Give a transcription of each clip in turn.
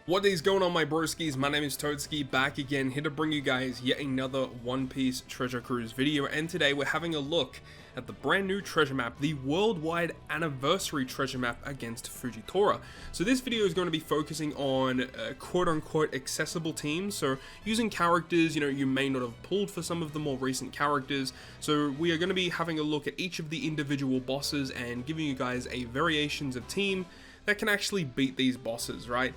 What is going on, my broskiis? My name is Toadskii, back again, here to bring you guys yet another One Piece Treasure Cruise video, and today we're having a look at the brand new treasure map, the worldwide anniversary treasure map against Fujitora. So this video is going to be focusing on quote-unquote accessible teams, so using characters, you may not have pulled for some of the more recent characters. So we are going to be having a look at each of the individual bosses and giving you guys a variations of team that can actually beat these bosses, right?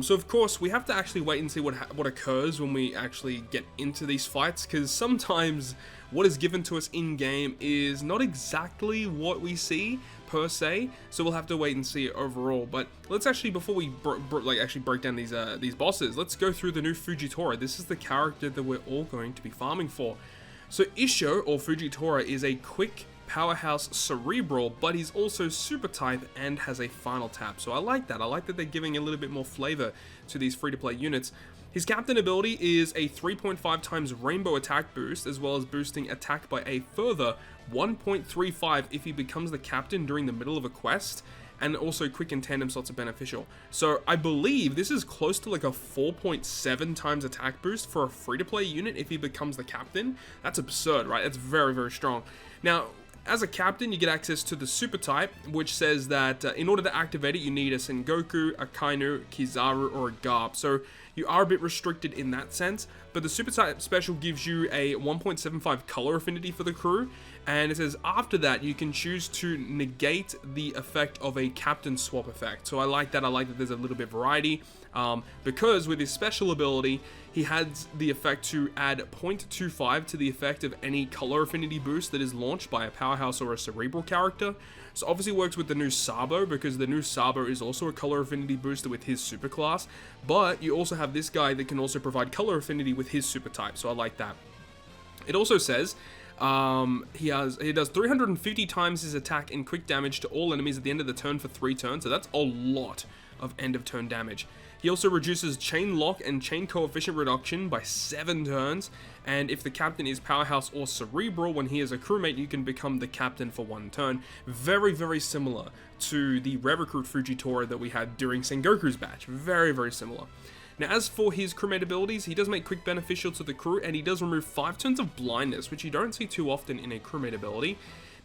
So of course we have to actually wait and see what occurs when we actually get into these fights, because sometimes what is given to us in game is not exactly what we see per se. So we'll have to wait and see overall. But let's actually, before we actually break down these bosses, let's go through the new Fujitora. This is the character that we're all going to be farming for. So Isho, or Fujitora, is a quick powerhouse cerebral, but he's also super type and has a final tap. So I like that. I like that they're giving a little bit more flavor to these free-to-play units. His captain ability is a 3.5 times rainbow attack boost, as well as boosting attack by a further 1.35 if he becomes the captain during the middle of a quest, and also quick and tandem slots are beneficial. So I believe this is close to like a 4.7 times attack boost for a free-to-play unit if he becomes the captain. That's absurd, right? That's very, very strong. Now, as a captain, you get access to the super type, which says that in order to activate it, you need a Sengoku, a Kainu, Kizaru, or a Garb. So you are a bit restricted in that sense, but the super type special gives you a 1.75 color affinity for the crew, and it says after that you can choose to negate the effect of a captain swap effect. So I like that. I like that there's a little bit of variety, because with his special ability, he has the effect to add 0.25 to the effect of any color affinity boost that is launched by a powerhouse or a cerebral character. So obviously works with the new Sabo, because the new Sabo is also a color affinity booster with his super class, but you also have this guy that can also provide color affinity with his super type, so I like that. It also says he does 350 times his attack and quick damage to all enemies at the end of the turn for 3 turns, so that's a lot of end of turn damage. He also reduces chain lock and chain coefficient reduction by 7 turns, and if the captain is powerhouse or cerebral, when he is a crewmate, you can become the captain for 1 turn. Very, very similar to the Recruit Fujitora that we had during Sengoku's batch. Very, very similar. Now, as for his crewmate abilities, he does make quick beneficial to the crew, and he does remove 5 turns of blindness, which you don't see too often in a crewmate ability.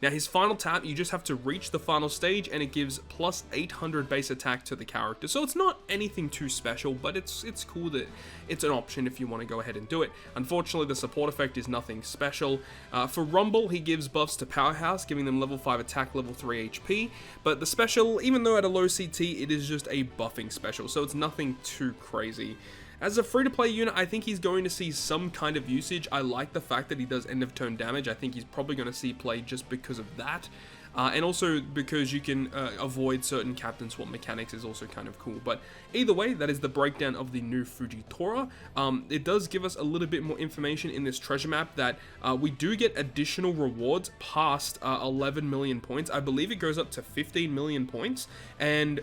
Now, his final tap, you just have to reach the final stage, and it gives plus 800 base attack to the character. So it's not anything too special, but it's cool that it's an option if you want to go ahead and do it. Unfortunately, the support effect is nothing special. For Rumble, he gives buffs to Powerhouse, giving them level 5 attack, level 3 HP. But the special, even though at a low CT, it is just a buffing special, so it's nothing too crazy. As a free-to-play unit, I think he's going to see some kind of usage. I like the fact that he does end-of-turn damage. I think he's probably going to see play just because of that. And also because you can avoid certain captain swap mechanics is also kind of cool. But either way, that is the breakdown of the new Fujitora. It does give us a little bit more information in this treasure map that we do get additional rewards past 11 million points. I believe it goes up to 15 million points. And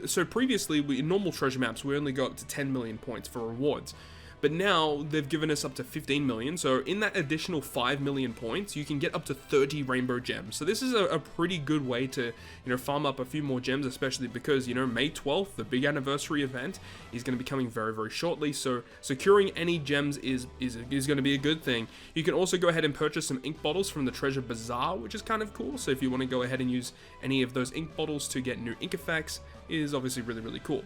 so previously, in normal treasure maps, we only go up to 10 million points for rewards. But now, they've given us up to 15 million, so in that additional 5 million points, you can get up to 30 rainbow gems. So this is a pretty good way to, farm up a few more gems, especially because, May 12th, the big anniversary event, is going to be coming very, very shortly. So securing any gems is going to be a good thing. You can also go ahead and purchase some ink bottles from the Treasure Bazaar, which is kind of cool. So if you want to go ahead and use any of those ink bottles to get new ink effects, is obviously really, really cool.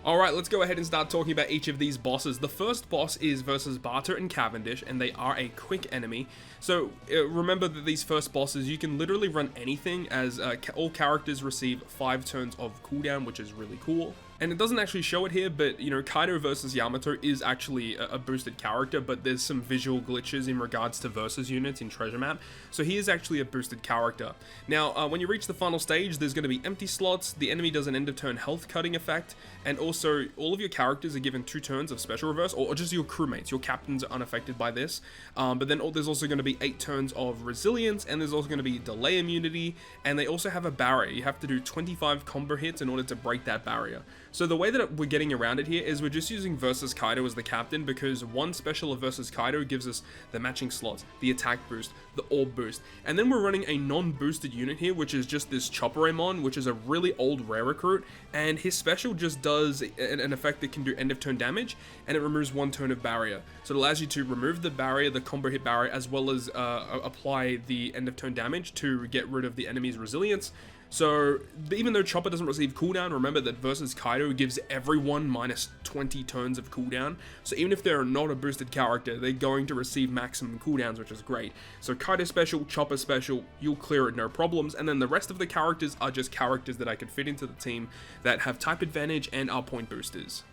Alright, let's go ahead and start talking about each of these bosses. The first boss is versus Barto and Cavendish, and they are a quick enemy. So remember that these first bosses, you can literally run anything, as all characters receive 5 turns of cooldown, which is really cool. And it doesn't actually show it here, but, Kaido versus Yamato is actually a boosted character, but there's some visual glitches in regards to versus units in Treasure Map, so he is actually a boosted character. Now, when you reach the final stage, there's going to be empty slots, the enemy does an end-of-turn health cutting effect, and also, all of your characters are given 2 turns of special reverse, or just your crewmates. Your captains are unaffected by this, but then there's also going to be 8 turns of resilience, and there's also going to be delay immunity, and they also have a barrier. You have to do 25 combo hits in order to break that barrier. So the way that we're getting around it here is we're just using Versus Kaido as the captain, because one special of Versus Kaido gives us the matching slots, the attack boost, the orb boost, and then we're running a non-boosted unit here, which is just this Chopperamon, which is a really old rare recruit, and his special just does an effect that can do end of turn damage, and it removes 1 turn of barrier. So it allows you to remove the barrier, the combo hit barrier, as well as apply the end of turn damage to get rid of the enemy's resilience. So even though Chopper doesn't receive cooldown, remember that Versus Kaido gives everyone minus 20 turns of cooldown. So even if they're not a boosted character, they're going to receive maximum cooldowns, which is great. So Kaido special, Chopper special, you'll clear it no problems. And then the rest of the characters are just characters that I could fit into the team that have type advantage and are point boosters.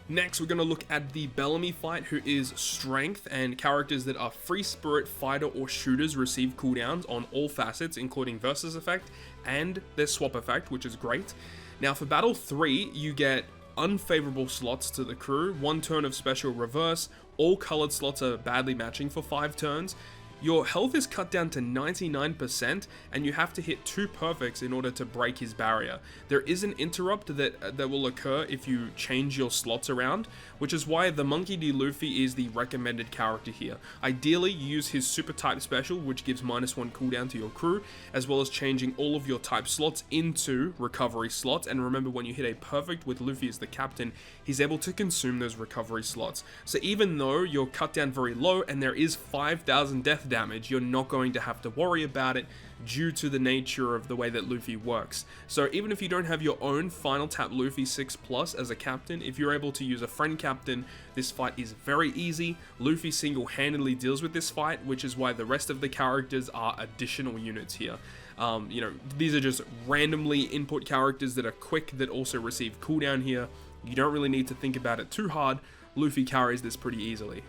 Next, we're going to look at the Bellamy fight, who is strength, and characters that are free spirit, fighter, or shooters receive cooldowns on all facets, including Versus effect and their swap effect, which is great. Now for Battle 3, you get unfavorable slots to the crew, 1 turn of special reverse, all colored slots are badly matching for 5 turns. Your health is cut down to 99%, and you have to hit 2 perfects in order to break his barrier. There is an interrupt that will occur if you change your slots around, which is why the Monkey D. Luffy is the recommended character here. Ideally, you use his super type special, which gives -1 cooldown to your crew, as well as changing all of your type slots into recovery slots. And remember, when you hit a perfect with Luffy as the captain, he's able to consume those recovery slots. So even though you're cut down very low and there is 5,000 death damage, you're not going to have to worry about it due to the nature of the way that Luffy works. So even if you don't have your own final tap Luffy 6+ as a captain, if you're able to use a friend captain, this fight is very easy. Luffy single-handedly deals with this fight, which is why the rest of the characters are additional units here. You know, these are just randomly input characters that are quick, that also receive cooldown here. You don't really need to think about it too hard. Luffy carries this pretty easily.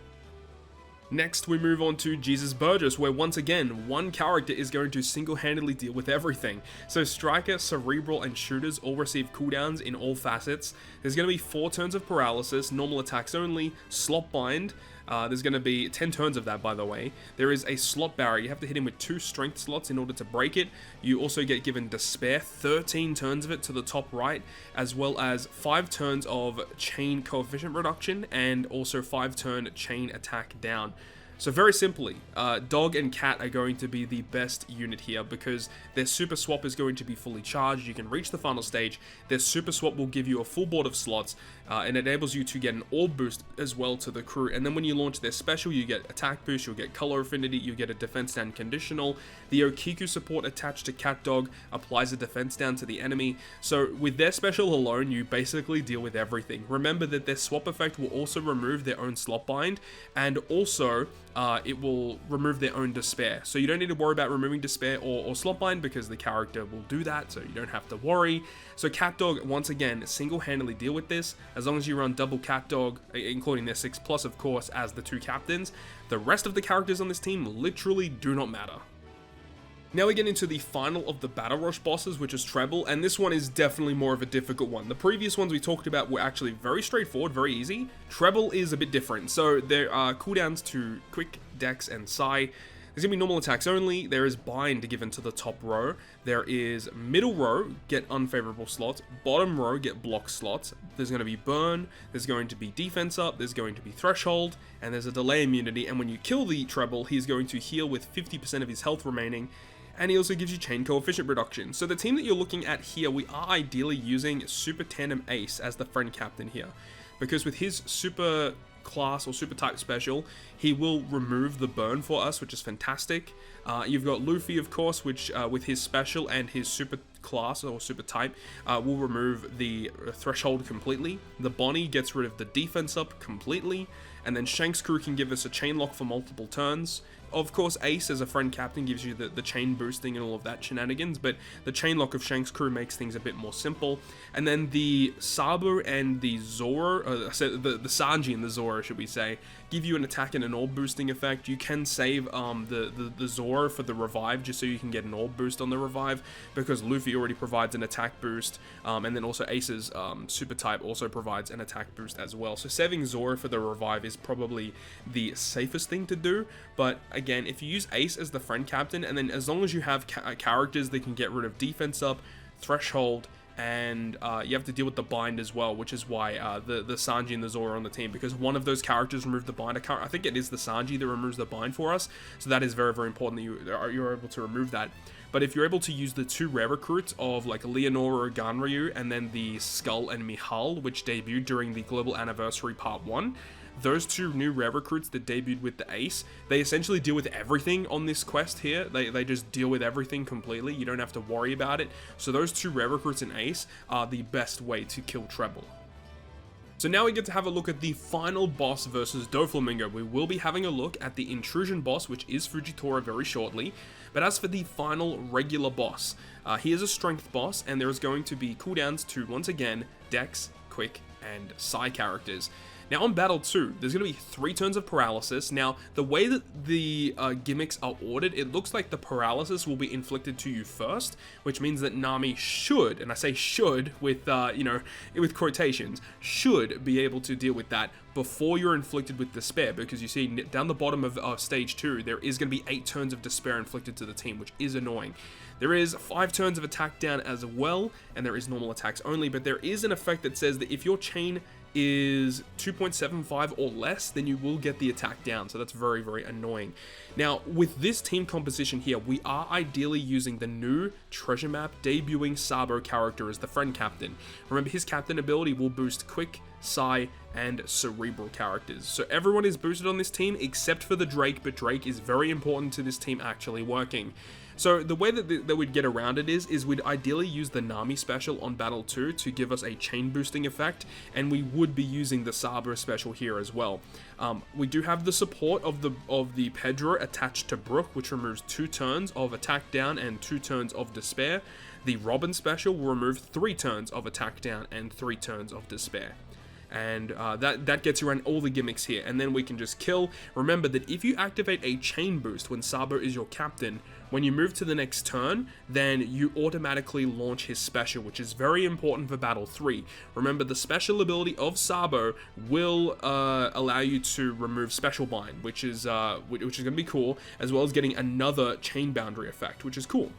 Next, we move on to Jesus Burgess, where once again, one character is going to single-handedly deal with everything. So Striker, Cerebral, and Shooters all receive cooldowns in all facets. There's going to be 4 turns of Paralysis, normal attacks only, Slot Bind. There's going to be 10 turns of that, by the way. There is a slot barrier. You have to hit him with 2 strength slots in order to break it. You also get given Despair, 13 turns of it to the top right, as well as 5 turns of chain coefficient reduction, and also 5 turn chain attack down. So very simply, Dog and Cat are going to be the best unit here because their Super Swap is going to be fully charged. You can reach the final stage. Their Super Swap will give you a full board of slots and enables you to get an orb boost as well to the crew. And then when you launch their special, you get attack boost, you'll get color affinity, you get a defense down conditional. The Okiku support attached to Cat Dog applies a defense down to the enemy. So with their special alone, you basically deal with everything. Remember that their swap effect will also remove their own slot bind, and also it will remove their own despair. So you don't need to worry about removing despair or slot bind because the character will do that, so you don't have to worry. So Cat Dog, once again, single-handedly deal with this. As long as you run double Cat Dog, including their 6+, of course, as the 2 captains, the rest of the characters on this team literally do not matter. Now we get into the final of the Battle Rush bosses, which is Trebol, and this one is definitely more of a difficult one. The previous ones we talked about were actually very straightforward, very easy. Trebol is a bit different. So there are cooldowns to Quick, Dex, and Psy. There's going to be normal attacks only. There is bind given to the top row. There is middle row, get unfavorable slots. Bottom row, get block slots. There's going to be burn. There's going to be defense up. There's going to be threshold. And there's a delay immunity. And when you kill the Trebol, he's going to heal with 50% of his health remaining. And he also gives you chain coefficient reduction. So the team that you're looking at here, we are ideally using Super Tandem Ace as the friend captain here. Because with his super class or super type special, he will remove the burn for us, which is fantastic. You've got Luffy, of course, which with his special and his super class or super type will remove the threshold completely. The Bonnie gets rid of the defense up completely, and then Shank's crew can give us a chain lock for multiple turns. Of course, Ace as a friend captain gives you the chain boosting and all of that shenanigans, but the chain lock of Shank's crew makes things a bit more simple. And then the Sabu and the Zoro, the Sanji and the Zoro, should we say, give you an attack and an orb boosting effect. You can save the Zoro for the revive, just so you can get an orb boost on the revive, because Luffy already provides an attack boost, and then also Ace's super type also provides an attack boost as well. So saving Zoro for the revive is probably the safest thing to do, but again, if you use Ace as the friend captain, and then as long as you have characters that can get rid of defense up, threshold, and you have to deal with the bind as well, which is why the Sanji and the Zoro are on the team, because one of those characters removed the bind. I think it is the Sanji that removes the bind for us, so that is very, very important that you're able to remove that. But if you're able to use the 2 rare recruits of like Leonora or Ganryu, and then the Skull and Mihal, which debuted during the Global Anniversary Part 1, those 2 new rare recruits that debuted with the Ace, they essentially deal with everything on this quest here. They just deal with everything completely. You don't have to worry about it. So those 2 rare recruits in Ace are the best way to kill Trebol. So now we get to have a look at the final boss versus Doflamingo. We will be having a look at the Intrusion boss, which is Fujitora, very shortly. But as for the final regular boss, he is a strength boss, and there is going to be cooldowns to, once again, Dex, Quick, and Psi characters. Now on Battle 2, there's going to be 3 turns of paralysis. Now, the way that the gimmicks are ordered, it looks like the paralysis will be inflicted to you first, which means that Nami should, and I say should with, with quotations, should be able to deal with that before you're inflicted with despair, because you see down the bottom of stage 2, there is going to be 8 turns of despair inflicted to the team, which is annoying. There is 5 turns of attack down as well, and there is normal attacks only, but there is an effect that says that if your chain is 2.75 or less, then you will get the attack down, so that's very, very annoying. Now, with this team composition here, we are ideally using the new treasure map debuting Sabo character as the friend captain. Remember, his captain ability will boost Quick, Psi, and Cerebral characters. So everyone is boosted on this team except for the Drake, but Drake is very important to this team actually working. So the way that we'd get around it is we'd ideally use the Nami special on Battle 2 to give us a chain boosting effect, and we would be using the Sabo special here as well. We do have the support of the Pedro attached to Brook, which removes 2 turns of attack down and 2 turns of despair. The Robin special will remove 3 turns of attack down and 3 turns of despair. And that gets you around all the gimmicks here, and then we can just kill. Remember that if you activate a chain boost when Sabo is your captain, when you move to the next turn, then you automatically launch his special, which is very important for Battle 3. Remember, the special ability of Sabo will allow you to remove Special Bind, which is going to be cool, as well as getting another chain boundary effect, which is cool.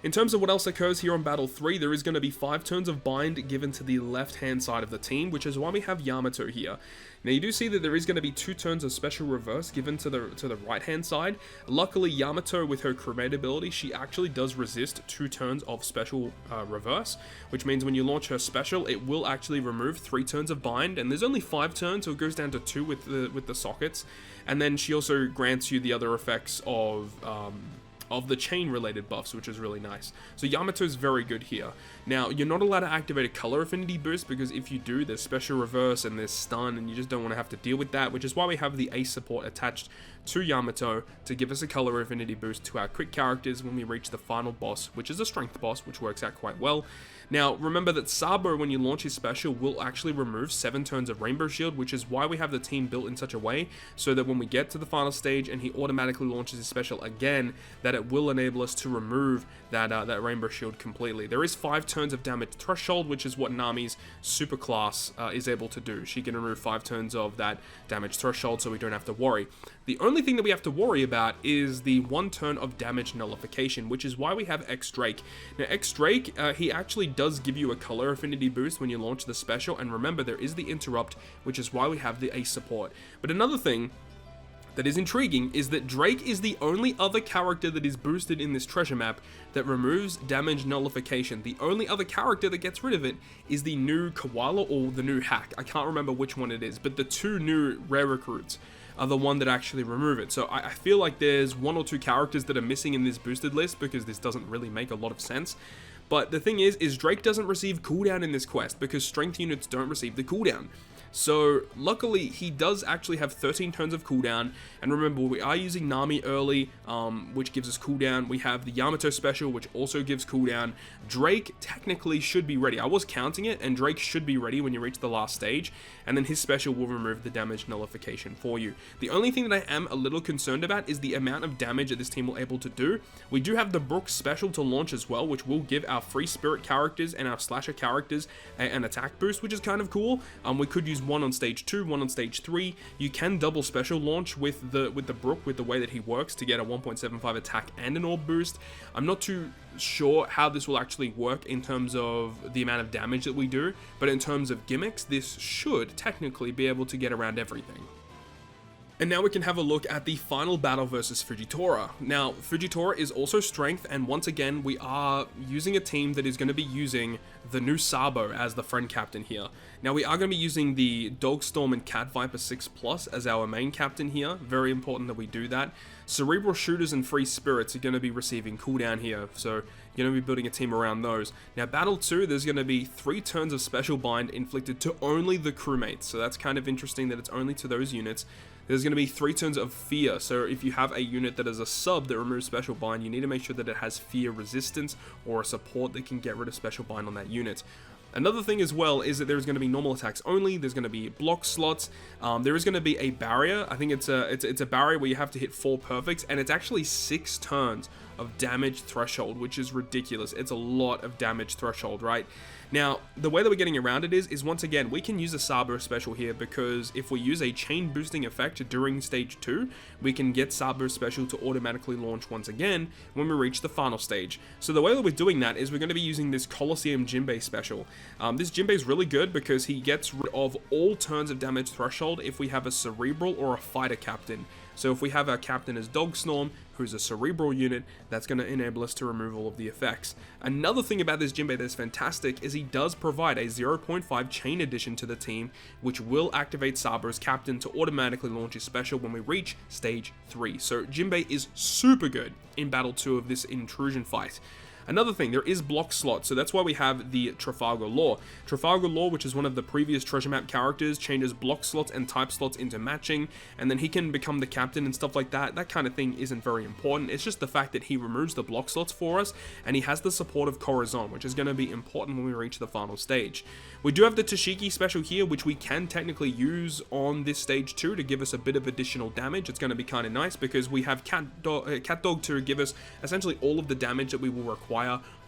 In terms of what else occurs here on Battle 3, there is going to be 5 turns of bind given to the left-hand side of the team, which is why we have Yamato here. Now, you do see that there is going to be 2 turns of special reverse given to the right-hand side. Luckily, Yamato, with her cremate ability, she actually does resist 2 turns of special reverse, which means when you launch her special, it will actually remove 3 turns of bind, and there's only 5 turns, so it goes down to 2 with the sockets. And then she also grants you the other effects of the chain related buffs, which is really nice. So Yamato is very good here. Now, you're not allowed to activate a color affinity boost, because if you do, there's special reverse and there's stun, and you just don't want to have to deal with that, which is why we have the Ace support attached to Yamato to give us a color affinity boost to our quick characters when we reach the final boss, which is a strength boss, which works out quite well. Now, remember that Sabo, when you launch his special, will actually remove 7 turns of Rainbow Shield, which is why we have the team built in such a way, so that when we get to the final stage and he automatically launches his special again, that it will enable us to remove that Rainbow Shield completely. There is 5 turns of damage threshold, which is what Nami's super class is able to do. She can remove 5 turns of that damage threshold, so we don't have to worry. The only thing that we have to worry about is the 1 turn of damage nullification, which is why we have X Drake. Now, X Drake, he actually does give you a color affinity boost when you launch the special, and remember, there is the interrupt, which is why we have the Ace support. But another thing that is intriguing is that Drake is the only other character that is boosted in this treasure map that removes damage nullification. The only other character that gets rid of it is the new Koala or the new Hack. I can't remember which one it is, but the 2 new rare recruits are the one that actually remove it. So I feel like there's 1 or 2 characters that are missing in this boosted list, because this doesn't really make a lot of sense. But the thing is Drake doesn't receive cooldown in this quest, because strength units don't receive the cooldown. So luckily, he does actually have 13 turns of cooldown, and remember, we are using Nami early, which gives us cooldown. We have the Yamato special, which also gives cooldown. Drake technically should be ready. I was counting it, and Drake should be ready when you reach the last stage, and then his special will remove the damage nullification for you. The only thing that I am a little concerned about is the amount of damage that this team will able to do. We do have the Brook special to launch as well, which will give our free spirit characters and our slasher characters an attack boost, which is kind of cool. We could use use one on stage 2, one on stage 3. You can double special launch with the Brook, with the way that he works, to get a 1.75 attack and an orb boost. I'm not too sure how this will actually work in terms of the amount of damage that we do, but in terms of gimmicks, this should technically be able to get around everything. And now we can have a look at the final battle versus Fujitora. Now, Fujitora is also strength, and once again, we are using a team that is going to be using the new Sabo as the friend captain here. Now, we are going to be using the Dogstorm and Cat Viper 6+ as our main captain here. Very important that we do that. Cerebral Shooters and Free Spirits are going to be receiving cooldown here, so you're going to be building a team around those. Now, Battle 2, there's going to be 3 turns of Special Bind inflicted to only the crewmates, so that's kind of interesting that it's only to those units. There's going to be 3 turns of Fear, so if you have a unit that is a sub that removes Special Bind, you need to make sure that it has Fear resistance or a support that can get rid of Special Bind on that unit. Another thing as well is that there's going to be normal attacks only, there's going to be block slots, there is going to be a barrier. I think it's a barrier where you have to hit 4 perfects, and it's actually 6 turns of damage threshold, which is ridiculous. It's a lot of damage threshold, right? Now, the way that we're getting around it is once again, we can use a Sabo special here, because if we use a chain boosting effect during stage 2, we can get Sabo special to automatically launch once again when we reach the final stage. So the way that we're doing that is we're going to be using this Colosseum Jinbei special. This Jinbei is really good because he gets rid of all turns of damage threshold if we have a Cerebral or a Fighter captain. So if we have our captain as Dogstorm, who's a Cerebral unit, that's going to enable us to remove all of the effects. Another thing about this Jinbei that's fantastic is he does provide a 0.5 chain addition to the team, which will activate Sabo's captain to automatically launch his special when we reach stage 3. So Jinbei is super good in Battle 2 of this Intrusion fight. Another thing, there is block slots, so that's why we have the Trafalgar Law. Trafalgar Law, which is one of the previous treasure map characters, changes block slots and type slots into matching, and then he can become the captain and stuff like that. That kind of thing isn't very important. It's just the fact that he removes the block slots for us, and he has the support of Corazon, which is going to be important when we reach the final stage. We do have the Toadskii special here, which we can technically use on this stage 2 to give us a bit of additional damage. It's going to be kind of nice because we have Cat Dog to give us essentially all of the damage that we will require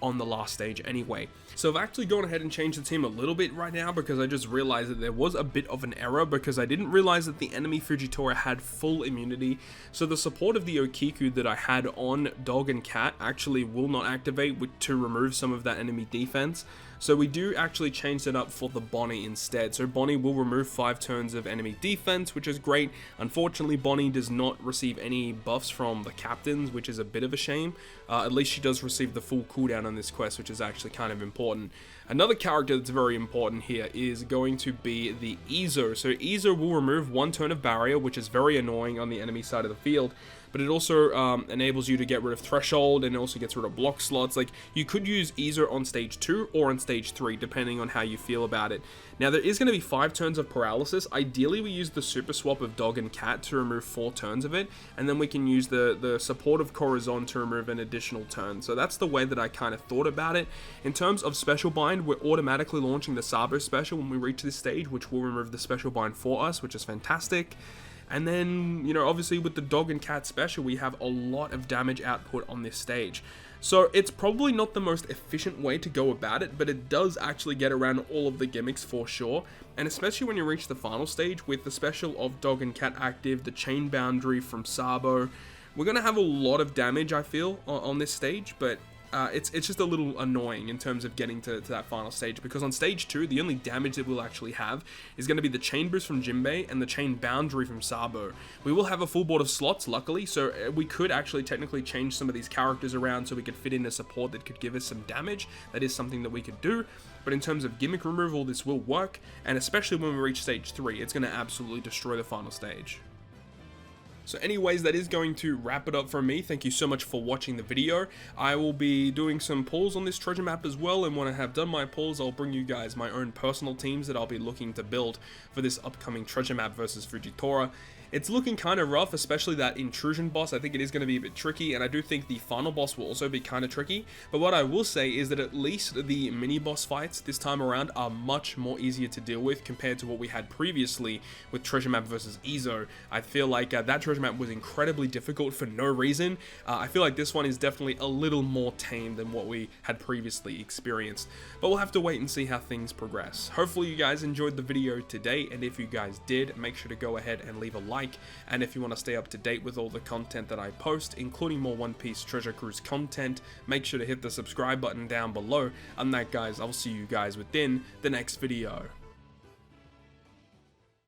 on the last stage anyway. So I've actually gone ahead and changed the team a little bit right now because I just realized that there was a bit of an error because I didn't realize that the enemy Fujitora had full immunity. So the support of the Okiku that I had on Dog and Cat actually will not activate to remove some of that enemy defense. So we do actually change that up for the Bonnie instead. So Bonnie will remove 5 turns of enemy defense, which is great. Unfortunately, Bonnie does not receive any buffs from the captains, which is a bit of a shame. At least she does receive the full cooldown on this quest, which is actually kind of important. Another character that's very important here is going to be the Ezo. So Ezo will remove 1 turn of barrier, which is very annoying on the enemy side of the field. But it also enables you to get rid of threshold, and it also gets rid of block slots. Like, you could use Ezo on stage 2 or on stage 3, depending on how you feel about it. Now, there is going to be 5 turns of paralysis. Ideally, we use the super swap of Dog and Cat to remove 4 turns of it, and then we can use the support of Corazon to remove an additional turn. So that's the way that I kind of thought about it. In terms of special bind, we're automatically launching the Sabo special when we reach this stage, which will remove the special bind for us, which is fantastic. And then, you know, obviously with the Dog and Cat special, we have a lot of damage output on this stage. So it's probably not the most efficient way to go about it, but it does actually get around all of the gimmicks for sure. And especially when you reach the final stage with the special of Dog and Cat active, the chain boundary from Sabo, we're going to have a lot of damage, I feel, on this stage, but it's just a little annoying in terms of getting to that final stage, because on stage 2, the only damage that we'll actually have is going to be the chain boost from Jinbei and the chain boundary from Sabo. We will have a full board of slots, luckily, so we could actually technically change some of these characters around so we could fit in a support that could give us some damage. That is something that we could do. But in terms of gimmick removal, this will work, and especially when we reach stage 3, it's going to absolutely destroy the final stage. So anyways, that is going to wrap it up from me. Thank you so much for watching the video. I will be doing some pulls on this treasure map as well, and when I have done my pulls, I'll bring you guys my own personal teams that I'll be looking to build for this upcoming treasure map versus Fujitora. It's looking kind of rough, especially that Intrusion boss. I think it is going to be a bit tricky, and I do think the final boss will also be kind of tricky. But what I will say is that at least the mini boss fights this time around are much more easier to deal with compared to what we had previously with Treasure Map versus Ezo. I feel like that Treasure Map was incredibly difficult for no reason. I feel like this one is definitely a little more tame than what we had previously experienced. But we'll have to wait and see how things progress. Hopefully you guys enjoyed the video today, and if you guys did, make sure to go ahead and leave a like. And if you want to stay up to date with all the content that I post, including more One Piece Treasure Cruise content, make sure to hit the subscribe button down below. And that, guys, I'll see you guys within the next video.